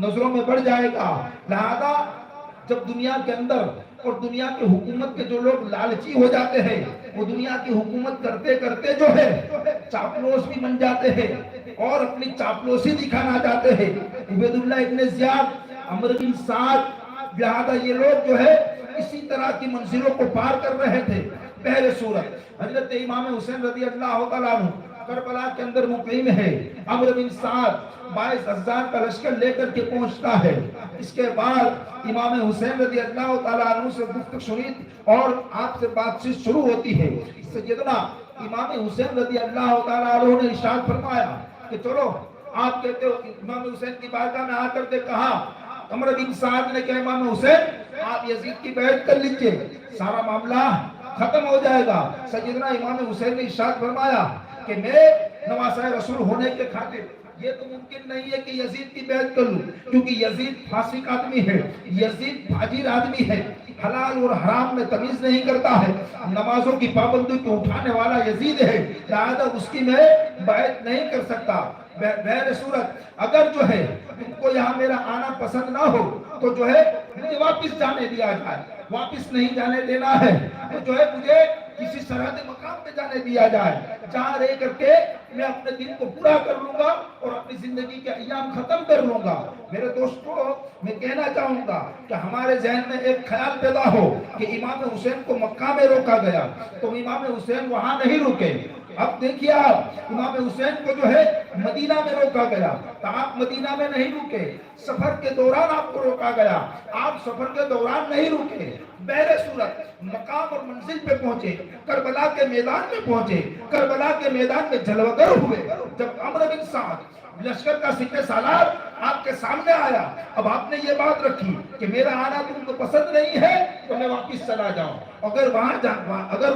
نظروں میں بڑھ جائے گا. لہذا جب دنیا کے اندر اور دنیا کی حکومت کے جو لوگ لالچی ہو جاتے ہیں وہ دنیا کی حکومت کرتے کرتے جو ہے چاپلوس بھی بن جاتے ہیں اور اپنی چاپلوسی دکھانا چاہتے ہیں. عبید اللہ ابن زیاد، عمرو بن سعد، لہذا یہ لوگ جو ہے اسی طرح کی منزلوں کو پار کر رہے تھے. پہلے صورت حضرت امام حسین رضی اللہ تعالیٰ عنہ کربلا کے اندر مقیم ہے. عمرو بن سعد 22,000 کا لشکر لے کر کے پہنچتا ہے. اس کے بعد امام حسین رضی اللہ تعالیٰ عنہ سے گفتگو سنی اور آپ سے بات چیت شروع ہوتی ہے. سیدنا امام حسین رضی اللہ تعالیٰ عنہ نے ارشاد فرمایا کہ چلو آپ کہتے ہو. امام حسین کی بارگاہ میں آ کر کے کہا عمرو بن سعد نے کہ امام حسین آپ یزید کی بیعت کر لیجئے، سارا معاملہ ختم ہو جائے گا. سیدنا امام حسین نے ارشاد فرمایا کہ میں نواسہ رسول ہونے کے خاطر یہ تو ممکن نہیں ہے کہ یزید کی بیعت کر لوں، کیونکہ یزید فاسق آدمی ہے، یزید فاجر آدمی ہے، حلال اور حرام میں تمیز نہیں کرتا ہے، نمازوں کی پابندی کو اٹھانے والا یزید ہے، لہذا اس کی میں بیعت نہیں کر سکتا. بہر صورت اگر جو ہے تم کو یہاں میرا آنا پسند نہ ہو تو جو ہے مجھے واپس جانے دیا جائے. واپس نہیں جانے دینا ہے تو جو ہے مجھے کسی سرحدی مقام پہ جانے دیا جائے، جہاں رہ کر کے میں اپنے دن کو پورا کر لوں گا اور اپنی زندگی کے ایام ختم کر لوں گا. میرے دوستو میں کہنا چاہوں گا کہ ہمارے ذہن میں ایک خیال پیدا ہو کہ امام حسین کو مکہ میں روکا گیا تو امام حسین وہاں نہیں رکے. اب دیکھیے آپ امام حسین کو جو ہے مدینہ میں روکا گیا تو آپ مدینہ میں نہیں رکے، سفر کے دوران آپ کو روکا گیا، آپ سفر کے دوران نہیں رکے. بہر صورت مقام اور منزل پہ پہنچے، کربلا کے میدان میں پہنچے، کربلا کے میدان میں جلوگر ہوئے. جب عمرو بن سعد لشکر کا سپہ سالار آپ کے سامنے آیا، اب آپ نے یہ بات رکھی کہ میرا آنا تم کو پسند نہیں ہے تو میں واپس چلا جاؤں، اگر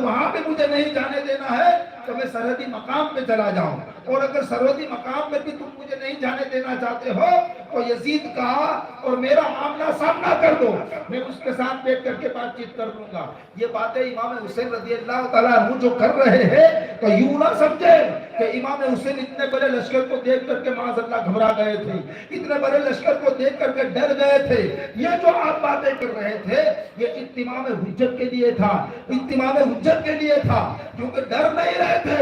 وہاں پہ مجھے نہیں جانے دینا ہے تو میں سرحدی مقام پہ چلا جاؤں، اور اگر سرحدی مقام میں بھی تم مجھے نہیں جانے دینا چاہتے ہو تو یزید کا اور میرا معاملہ سامنا کر دو، میں اس کے ساتھ بیٹھ کر کے بات چیت کر لوں گا. یہ باتیں امام حسین رضی اللہ تعالیٰ عنہ جو کر رہے ہیں تو یوں نہ سمجھے کہ امام حسین اتنے بڑے لشکر کو دیکھ کر کے معاذ اللہ گھبرا گئے تھے، اتنے بڑے لشکر کو دیکھ کر کے ڈر گئے تھے. یہ جو آپ باتیں کر رہے تھے یہ اتمام حجت کے لیے تھا، اتمام حجت کے لیے تھا، کیونکہ ڈر نہیں رہے تھے،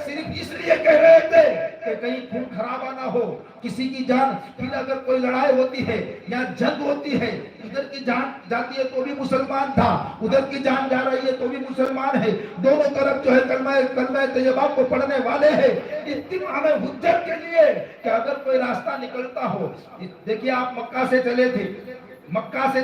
صرف اس لیے کہہ رہے تھے کہ کہیں خون خرابہ نہ ہو، کسی کی جان. پھر اگر کوئی لڑائی ہوتی ہے یا جنگ ہوتی ہے، ادھر کی جان جاتی ہے تو بھی مسلمان تھا، ادھر کی جان جا رہی ہے تو بھی مسلمان ہے، دونوں طرف جو ہے کلمہ طیبہ کو پڑھنے والے ہیں. اتمام حجت کے لیے کہ اگر کوئی راستہ نکلتا ہو. دیکھیے آپ مکہ سے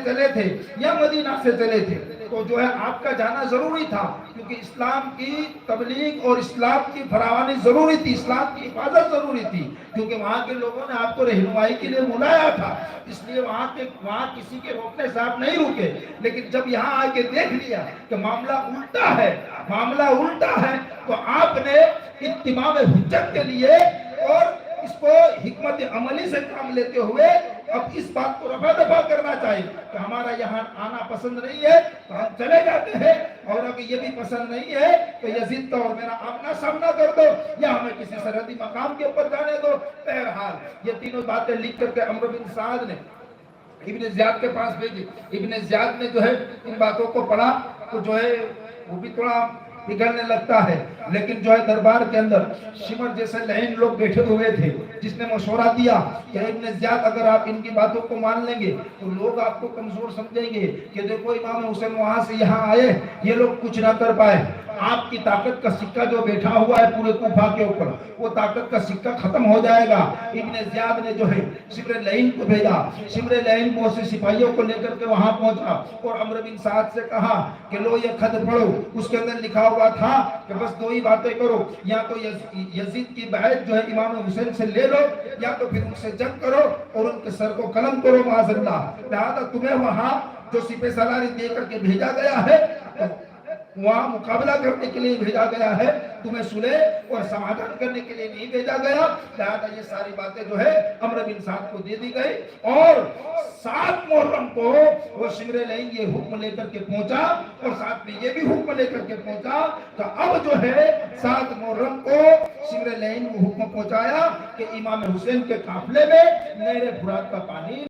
چلے تھے یا مدینہ سے چلے تھے تو جو ہے آپ کا جانا ضروری تھا، کیونکہ اسلام کی تبلیغ اور اسلام کی فراوانی ضروری تھی، اسلام کی حفاظت ضروری تھی، کیونکہ وہاں کے لوگوں نے آپ کو رہنمائی کے لیے بلایا تھا، اس لیے وہاں کسی کے روکنے سے آپ نہیں رکے. لیکن جب یہاں آ کے دیکھ لیا کہ معاملہ الٹا ہے تو آپ نے اتمام حجت کے لیے اور اس کو حکمت عملی سے کام لیتے ہوئے اب اس بات کو رفع دفع کرنا چاہیے کہ ہمارا یہاں آنا پسند نہیں ہے تو ہم چلے جاتے ہیں، اور اگر یہ بھی پسند نہیں ہے تو یزید کا اور میرا آمنا سامنا کر دو یا ہمیں کسی سرحدی مقام کے اوپر جانے دو. بہرحال یہ تینوں باتیں لکھ کر کے عمرو بن سعد نے ابن زیاد کے پاس بھیجی. ابن زیاد نے جو ہے ان باتوں کو پڑھا تو جو ہے وہ بھی تھوڑا پگھلنے لگتا ہے، لیکن جو ہے دربار کے اندر شمر جیسے لعین لوگ بیٹھے ہوئے تھے، جس نے مشورہ دیا کہ ابن زیاد اگر آپ ان کی باتوں کو مان لیں گے تو لوگ آپ کو کمزور سمجھیں گے کہ دیکھو امام حسین وہاں سے یہاں آئے، یہ لوگ کچھ نہ کر پائے، آپ کی طاقت کا سکہ جو بیٹھا ہوا ہے پورے کوفہ کے اوپر وہ طاقت کا سکہ ختم ہو جائے گا. ابن زیاد نے جو ہے شمر لعین کو بھیجا، شمر لعین بہت سے سپاہیوں کو لے کر کے وہاں پہنچا اور عمرو بن سعد سے کہا کہ لو یہ خط پڑھو. اس کے اندر لکھا ہوا تھا کہ بس دو ہی باتیں کرو، یا تو یزید کی بیعت جو ہے امام حسین سے لے لو یا تو پھر ان سے جنگ کرو اور ان کے سر کو قلم کرو معاذ اللہ. لہذا تمہیں وہاں جو سپہ سالاری دے کر کے بھیجا گیا ہے وہاں مقابلہ کرنے کے لیے بھیجا گیا ہے، تمہیں صلح اور سمادھان کرنے کے لیے نہیں بھیجا گیا. لہذا یہ ساری باتیں جو ہے عمرو بن سعد کو دے دی گئی اور 7 محرم کو وہ شمر لعین یہ حکم لے کر کے پہنچا اور ساتھ میں یہ بھی حکم لے کر کے پہنچا کہ اب جو ہے 7 محرم کو شمر لعین وہ حکم پہنچایا کہ امام حسین کے قافلے میں نہر فرات کا پانی